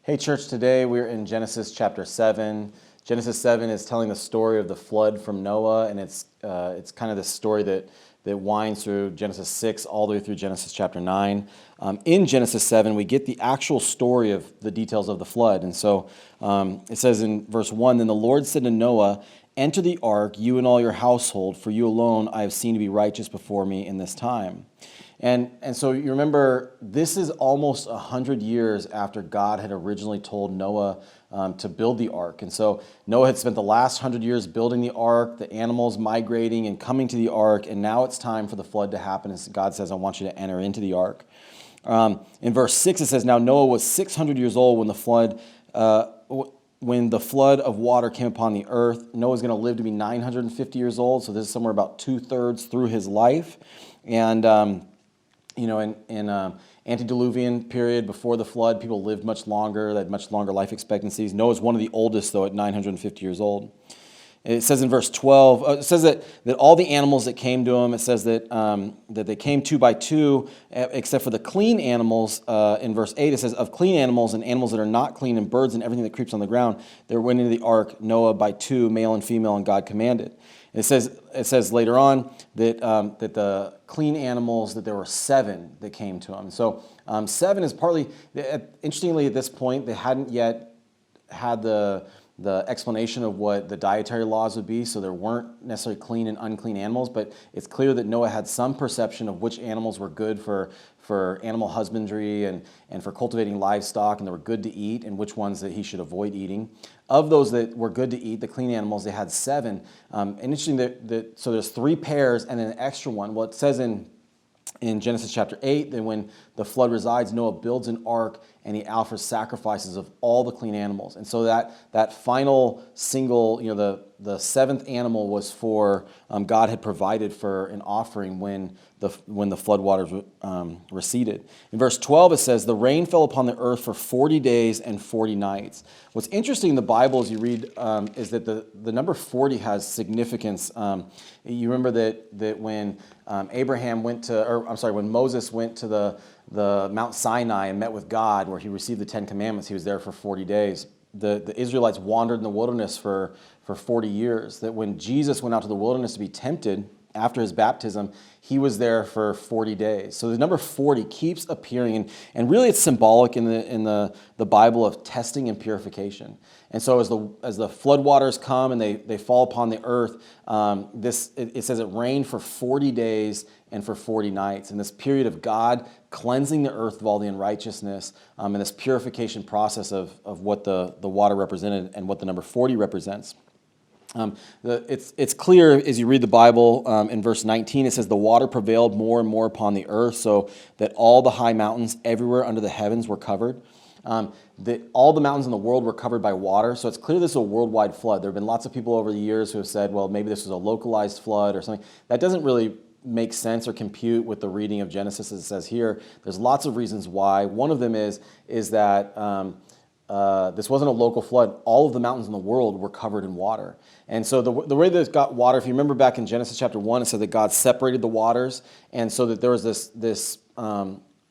Hey church, today we're in Genesis chapter 7. Genesis 7 is telling the story of the flood from Noah, and it's kind of the story that winds through Genesis 6 all the way through Genesis chapter 9. In Genesis 7, we get the actual story of the details of the flood. And so it says in verse 1, "Then the Lord said to Noah, 'Enter the ark, you and all your household, for you alone I have seen to be righteous before me in this time.'" And so you remember, this is almost 100 years after God had originally told Noah to build the ark. And so Noah had spent the last 100 years building the ark, the animals migrating and coming to the ark, and now it's time for the flood to happen. And God says, "I want you to enter into the ark." In verse 6, it says, "Now Noah was 600 years old when the flood of water came upon the earth." Noah's going to live to be 950 years old, so this is somewhere about 2/3 through his life. And in antediluvian period before the flood, people lived much longer. They had much longer life expectancies. Noah's one of the oldest, though, at 950 years old. It says in verse 12, it says that all the animals that came to him, it says that they came two by two, except for the clean animals. In verse 8, it says, "Of clean animals and animals that are not clean, and birds and everything that creeps on the ground, there went into the ark Noah by two, male and female, and God commanded." It says later on that the clean animals, that there were 7 that came to him. So 7 is partly, interestingly at this point, they hadn't yet had the explanation of what the dietary laws would be, so there weren't necessarily clean and unclean animals, but it's clear that Noah had some perception of which animals were good for animal husbandry and for cultivating livestock, and they were good to eat, and which ones that he should avoid eating. Of those that were good to eat, the clean animals, they had 7. And interesting that so there's 3 pairs and then an extra one. Well, it says in Genesis chapter 8, that when the flood resides, Noah builds an ark and he offers sacrifices of all the clean animals. And so that final single, the 7th animal was for, God had provided for an offering when the flood waters receded. In verse 12 it says, "The rain fell upon the earth for 40 days and 40 nights." What's interesting in the Bible as you read is that the number 40 has significance. You remember that when when Moses went to the Mount Sinai and met with God, where he received the 10 Commandments, he was there for 40 days. The Israelites wandered in the wilderness for 40 years. That when Jesus went out to the wilderness to be tempted after his baptism, he was there for 40 days. So the number 40 keeps appearing, and really it's symbolic in the Bible of testing and purification. And so as the floodwaters come and they fall upon the earth, it says it rained for 40 days and for 40 nights. And this period of God cleansing the earth of all the unrighteousness, and this purification process of what the water represented and what the number 40 represents. It's clear as you read the Bible. In verse 19 it says, "The water prevailed more and more upon the earth, so that all the high mountains everywhere under the heavens were covered." That all the mountains in the world were covered by water. So it's clear this is a worldwide flood. There have been lots of people over the years who have said, well, maybe this was a localized flood or something. That doesn't really make sense or compute with the reading of Genesis as it says here. There's lots of reasons why. One of them is that this wasn't a local flood. All of the mountains in the world were covered in water. And so the way that it got water, if you remember back in Genesis chapter 1, it said that God separated the waters, and so that there was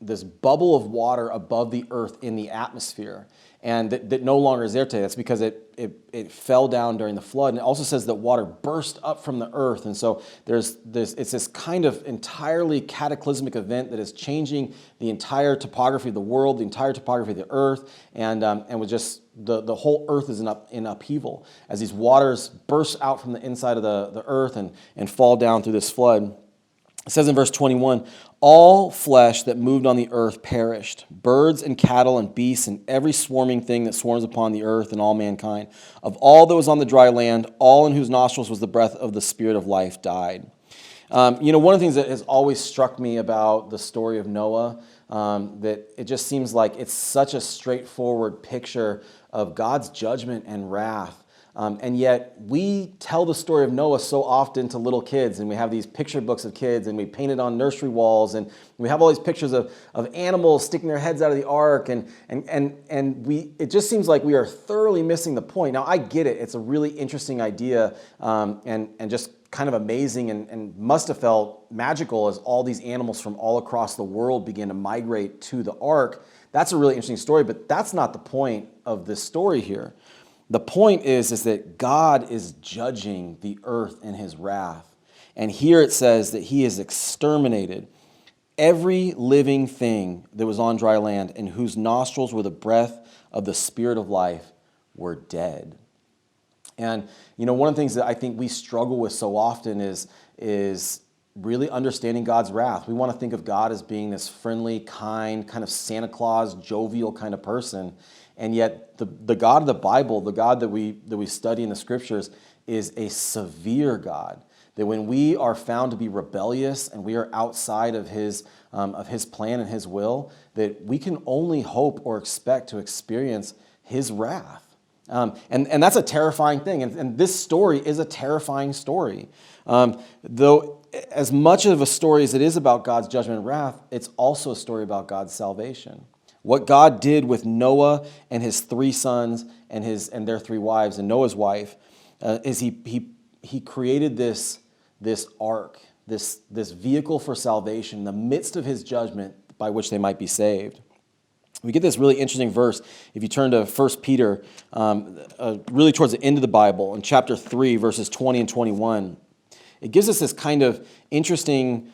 this bubble of water above the earth in the atmosphere, and that no longer is there today. That's because it fell down during the flood. And it also says that water burst up from the earth, and so it's this kind of entirely cataclysmic event that is changing the entire topography of the world, the entire topography of the earth, and with just the whole earth is in upheaval as these waters burst out from the inside of the earth and fall down through this flood. It says in verse 21, "All flesh that moved on the earth perished, birds and cattle and beasts and every swarming thing that swarms upon the earth and all mankind. Of all that was on the dry land, all in whose nostrils was the breath of the Spirit of life died." One of the things that has always struck me about the story of Noah, that it just seems like it's such a straightforward picture of God's judgment and wrath And yet we tell the story of Noah so often to little kids, and we have these picture books of kids, and we paint it on nursery walls, and we have all these pictures of animals sticking their heads out of the ark, and it just seems like we are thoroughly missing the point. Now, I get it. It's a really interesting idea, and just kind of amazing, and must have felt magical as all these animals from all across the world began to migrate to the ark. That's a really interesting story, but that's not the point of this story here. The point is that God is judging the earth in his wrath. And here it says that he has exterminated every living thing that was on dry land, and whose nostrils were the breath of the Spirit of life, were dead. And one of the things that I think we struggle with so often is really understanding God's wrath. We want to think of God as being this friendly, kind, kind of Santa Claus, jovial kind of person. And yet the God of the Bible, the God that we study in the scriptures, is a severe God. That when we are found to be rebellious and we are outside of his plan and his will, that we can only hope or expect to experience his wrath. And that's a terrifying thing. And this story is a terrifying story. Though as much of a story as it is about God's judgment and wrath, it's also a story about God's salvation. What God did with Noah and his 3 sons and their 3 wives and Noah's wife is he created this ark, this vehicle for salvation in the midst of his judgment by which they might be saved. We get this really interesting verse if you turn to 1 Peter, really towards the end of the Bible, in chapter 3, verses 20 and 21. It gives us this kind of interesting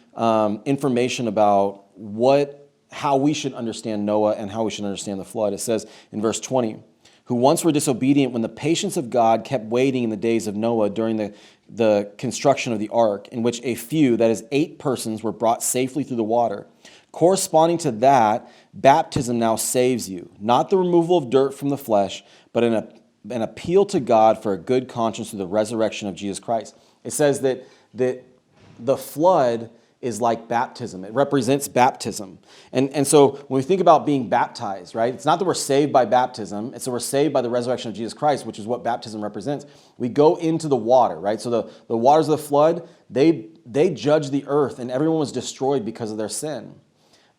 information about how we should understand Noah and how we should understand the flood. It says in verse 20, who once were disobedient when the patience of God kept waiting in the days of Noah during the construction of the ark, in which a few, that is 8 persons, were brought safely through the water. Corresponding to that, baptism now saves you, not the removal of dirt from the flesh, but an appeal to God for a good conscience through the resurrection of Jesus Christ. It says that the flood is like baptism. It represents baptism. And so when we think about being baptized, right, it's not that we're saved by baptism, it's that we're saved by the resurrection of Jesus Christ, which is what baptism represents. We go into the water, right? So the waters of the flood, they judge the earth, and everyone was destroyed because of their sin.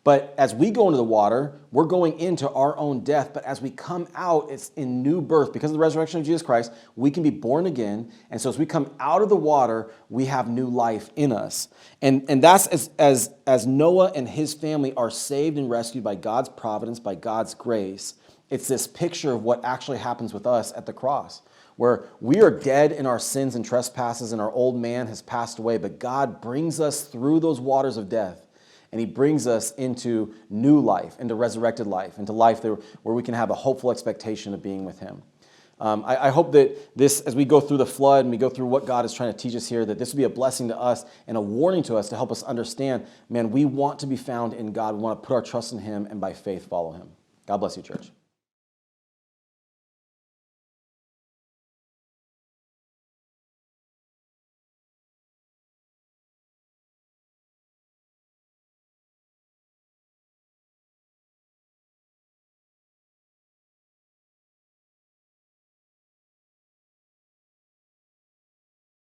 But as we go into the water, we're going into our own death. But as we come out, it's in new birth. Because of the resurrection of Jesus Christ, we can be born again. And so as we come out of the water, we have new life in us. And that's as Noah and his family are saved and rescued by God's providence, by God's grace. It's this picture of what actually happens with us at the cross, where we are dead in our sins and trespasses, and our old man has passed away. But God brings us through those waters of death. And he brings us into new life, into resurrected life, into life where we can have a hopeful expectation of being with him. I hope that this, as we go through the flood and we go through what God is trying to teach us here, that this will be a blessing to us and a warning to us to help us understand, man, we want to be found in God. We want to put our trust in him and by faith follow him. God bless you, church.